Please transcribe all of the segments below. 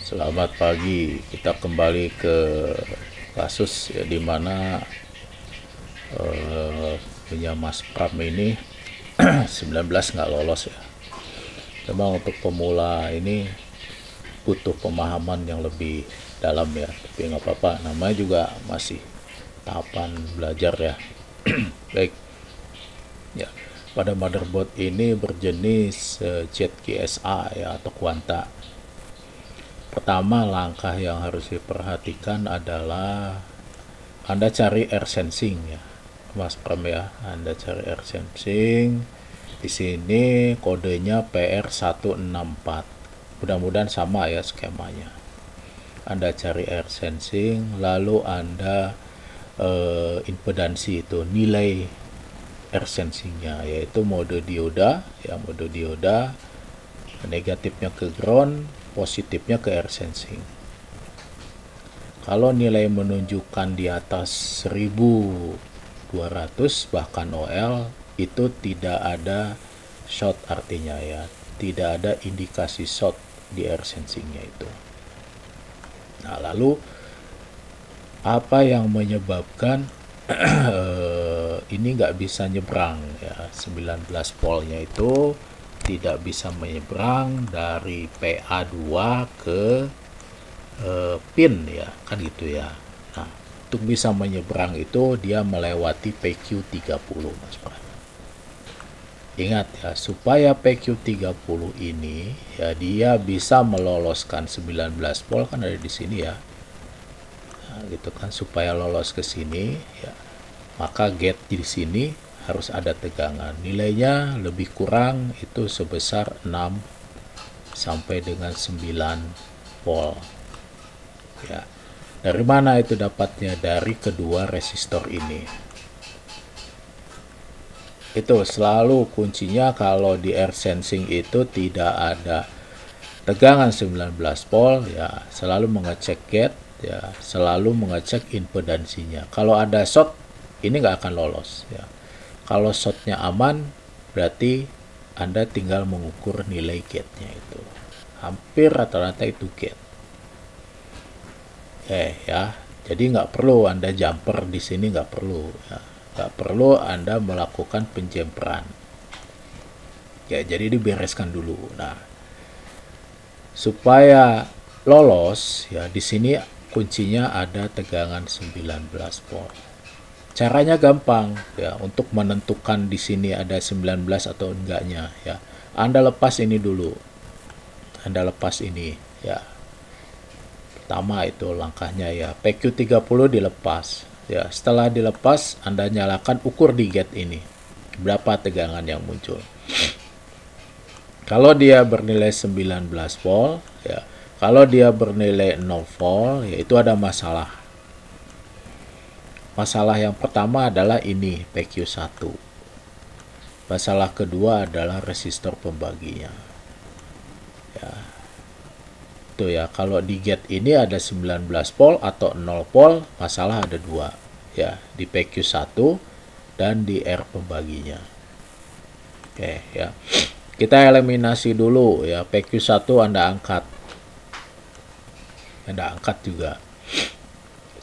Selamat pagi. Kita kembali ke kasus ya, di mana punya Mas Pram ini 19 nggak lolos ya. Memang untuk pemula ini butuh pemahaman yang lebih dalam ya. Tapi nggak apa-apa. Namanya juga masih tahapan belajar ya. Baik. Ya. Pada motherboard ini berjenis ZGSA ya atau Quanta. Pertama, langkah yang harus diperhatikan adalah Anda cari air sensing ya, Mas Pram ya. Anda cari air sensing. Di sini kodenya PR164. Mudah-mudahan sama ya skemanya. Anda cari air sensing, lalu Anda impedansi itu nilai air sensingnya, yaitu mode dioda ya, mode dioda, negatifnya ke ground, positifnya ke air sensing. Kalau nilai menunjukkan di atas 1200 bahkan OL, itu tidak ada short artinya ya, tidak ada indikasi short di air sensingnya itu. Nah, lalu apa yang menyebabkan ini nggak bisa nyebrang ya, 19 voltnya itu tidak bisa menyeberang dari PA2 ke pin ya, kan gitu ya. Nah, untuk bisa menyeberang itu dia melewati PQ30 Mas Pram. Ingat ya, supaya PQ30 ini ya dia bisa meloloskan 19 volt, kan ada di sini ya. Nah, gitu kan, supaya lolos ke sini ya, maka gate di sini harus ada tegangan. Nilainya lebih kurang itu sebesar 6 sampai dengan 9 volt. Ya. Dari mana itu dapatnya? Dari kedua resistor ini. Itu selalu kuncinya kalau di air sensing itu tidak ada tegangan 19 volt ya, selalu mengecek gate ya, selalu mengecek impedansinya. Kalau ada short ini nggak akan lolos ya. Kalau shortnya aman, berarti Anda tinggal mengukur nilai gate-nya itu. Hampir rata-rata itu gate. Ya, jadi nggak perlu Anda jumper di sini, nggak perlu ya. Nggak perlu Anda melakukan penjemperan. Ya, jadi dibereskan dulu. Nah, supaya lolos ya, di sini kuncinya ada tegangan 19 volt. Caranya gampang ya, untuk menentukan di sini ada 19 atau enggaknya ya. Anda lepas ini dulu. Anda lepas ini ya. Pertama itu langkahnya ya, PQ30 dilepas. Ya, setelah dilepas Anda nyalakan, ukur di gate ini berapa tegangan yang muncul. Kalau dia bernilai 19 volt ya, kalau dia bernilai 0 volt ya, itu ada masalah. Masalah yang pertama adalah ini PQ1. Masalah kedua adalah resistor pembaginya. Ya. Itu ya, kalau di gate ini ada 19 volt atau 0 volt, masalah ada dua. Ya, di PQ1 dan di R pembaginya. Oke ya. Kita eliminasi dulu ya, PQ1 Anda angkat. Anda angkat juga.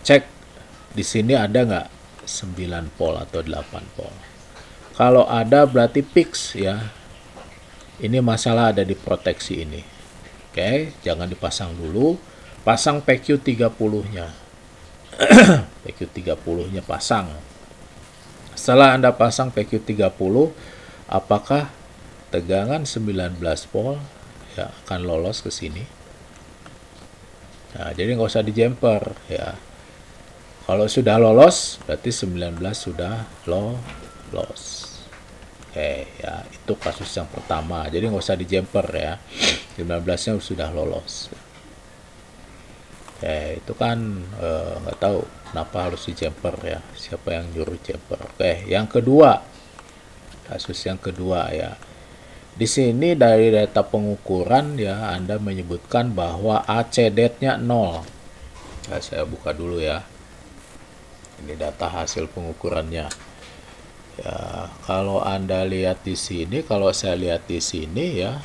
Cek di sini ada nggak 9 volt atau 8 volt. Kalau ada berarti fix ya. Ini masalah ada di proteksi ini. Oke, jangan dipasang dulu. Pasang PQ30-nya. PQ30-nya pasang. Setelah Anda pasang PQ30, apakah tegangan 19 volt ya akan lolos ke sini? Nah, jadi nggak usah dijumper ya. Kalau sudah lolos, berarti 19 sudah lolos. Oke, ya itu kasus yang pertama. Jadi nggak usah dijumper ya. 19-nya sudah lolos. Oke, itu kan nggak tahu kenapa harus dijumper ya. Siapa yang nyuruh jumper? Oke, yang kedua, kasus yang kedua ya. Di sini dari data pengukuran ya, Anda menyebutkan bahwa AC-DET-nya 0. Nah, saya buka dulu ya. Ini data hasil pengukurannya. Ya, kalau Anda lihat di sini, kalau saya lihat di sini ya,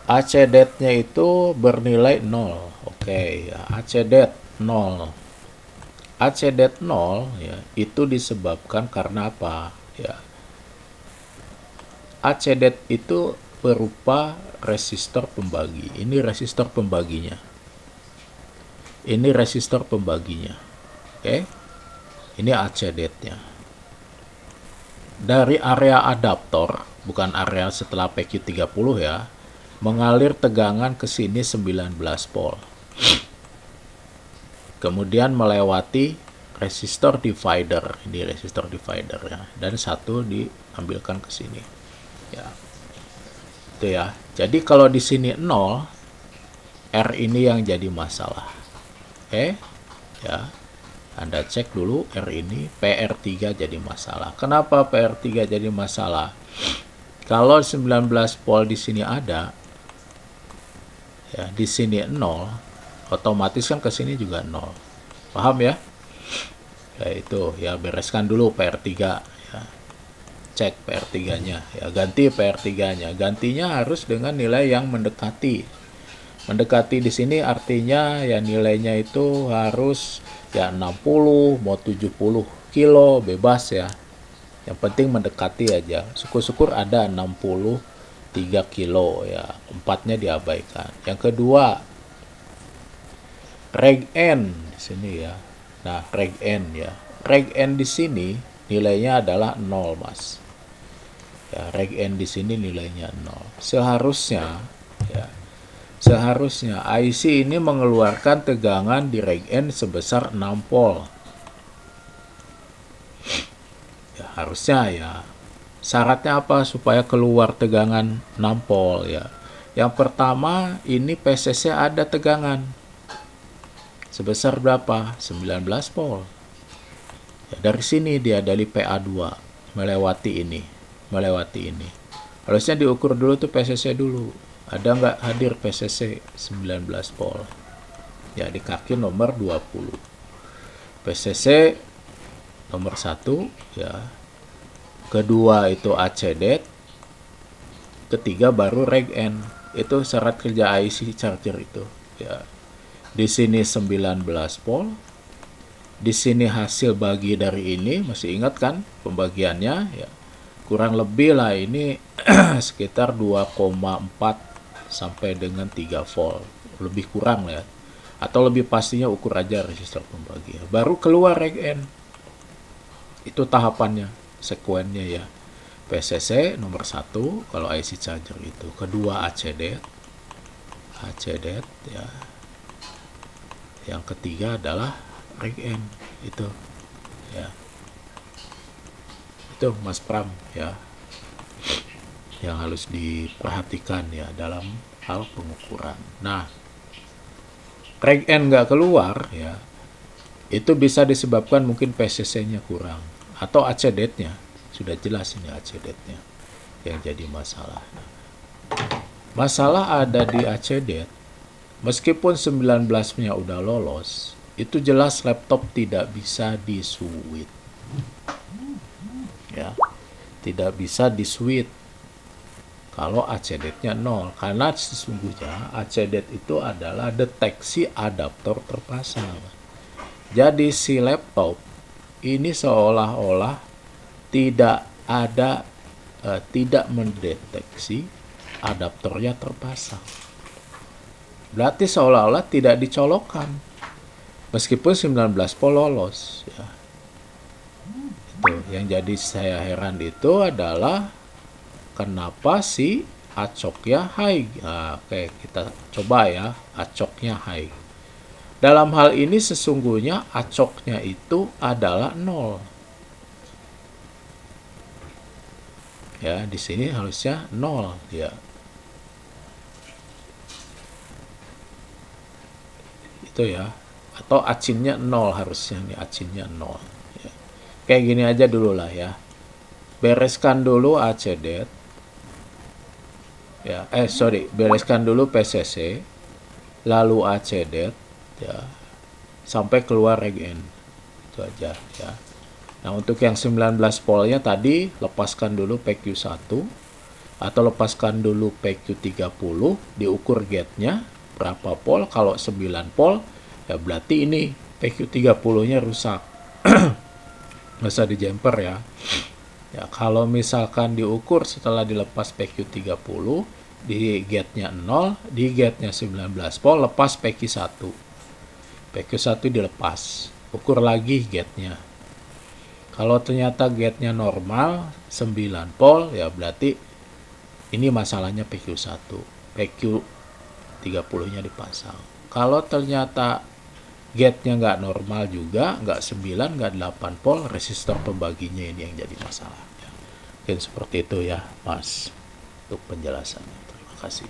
ACDET-nya itu bernilai 0. Oke, ya, ACDET 0. ACDET 0 ya, itu disebabkan karena apa? Ya. ACDET itu berupa resistor pembagi. Ini resistor pembaginya. Ini resistor pembaginya. Oke. Ini ACDET-nya. Dari area adaptor, bukan area setelah PQ30 ya, mengalir tegangan ke sini 19 volt. Kemudian melewati resistor divider, ini resistor divider ya, dan satu diambilkan ke sini. Ya. Itu ya. Jadi kalau di sini 0, R ini yang jadi masalah. Oke. Ya. Anda cek dulu R ini, PR3 jadi masalah. Kenapa PR3 jadi masalah? Kalau 19 volt di sini ada, ya, di sini 0, otomatis kan ke sini juga 0. Paham ya? Ya itu, ya bereskan dulu PR3 ya. Cek PR3-nya, ya ganti PR3-nya. Gantinya harus dengan nilai yang mendekati. Mendekati di sini artinya ya nilainya itu harus ya 60, mau 70 kilo bebas ya. Yang penting mendekati aja. Syukur-syukur ada 63 kilo ya. 4-nya diabaikan. Yang kedua, reg N di sini ya. Nah, reg N ya. Reg N di sini nilainya adalah 0, Mas. Ya, reg N di sini nilainya 0. Seharusnya ya. Seharusnya IC ini mengeluarkan tegangan di reg N sebesar 6 volt. Ya, harusnya ya. Syaratnya apa supaya keluar tegangan 6 volt ya? Yang pertama, ini PCC ada tegangan. Sebesar berapa? 19 volt. Ya, dari sini dia dari PA2 melewati ini. Harusnya diukur dulu tuh PCC dulu. Ada nggak hadir PCC 19 volt? Ya, di kaki nomor 20. PCC nomor 1 ya. Kedua itu ACDET. Ketiga baru reg N. Itu syarat kerja IC charger itu ya. Di sini 19 volt. Di sini hasil bagi dari ini, masih ingat kan pembagiannya ya. Kurang lebih lah ini sekitar 2,4 sampai dengan 3 volt, lebih kurang ya, atau lebih pastinya ukur aja resistor pembagi, baru keluar reg N. Itu tahapannya, sekuennya ya. PCC nomor 1 kalau IC charger itu, kedua ACDET ya, yang ketiga adalah reg N itu ya. Itu Mas Pram ya, yang harus diperhatikan ya dalam hal pengukuran. Nah, reg N nggak keluar ya, itu bisa disebabkan mungkin PCC-nya kurang atau ACDET-nya. Sudah jelas ini ACDET-nya yang jadi masalah. Masalah ada di ACDET. Meskipun 19-nya udah lolos, itu jelas laptop tidak bisa di-switch. Ya, tidak bisa di-switch kalau ACDET-nya 0, karena sesungguhnya ACDET itu adalah deteksi adaptor terpasang. Jadi si laptop ini seolah-olah tidak mendeteksi adaptornya terpasang. Berarti seolah-olah tidak dicolokkan meskipun 19 volt lolos ya. Itu yang jadi saya heran itu adalah kenapa si acoknya high. Nah, oke, kita coba ya, acoknya high. Dalam hal ini sesungguhnya acoknya itu adalah 0. Ya, di sini harusnya 0 ya. Itu ya. Atau acinnya 0 harusnya nih, acinnya 0 ya. Kayak gini aja dulu lah ya. Bereskan dulu ACDET. Ya, bereskan dulu PCC, lalu ACDET ya, sampai keluar reg N. Itu aja ya. Nah, untuk yang 19 voltnya tadi lepaskan dulu PQ1, atau lepaskan dulu PQ30, diukur gate-nya berapa pol. Kalau 9 pol ya berarti ini PQ30-nya rusak. Nggak usah di jumper ya. Ya, kalau misalkan diukur setelah dilepas PQ30, di gate-nya 0, di gate-nya 19 pol, lepas PQ1. PQ1 dilepas, ukur lagi gate-nya. Kalau ternyata gate-nya normal 9 pol, ya berarti ini masalahnya PQ1. PQ30-nya dipasang. Kalau ternyata gate-nya nggak normal juga, nggak 9, nggak 8 pol, resistor pembaginya ini yang jadi masalahnya. Mungkin seperti itu ya, Mas, untuk penjelasannya. Terima kasih.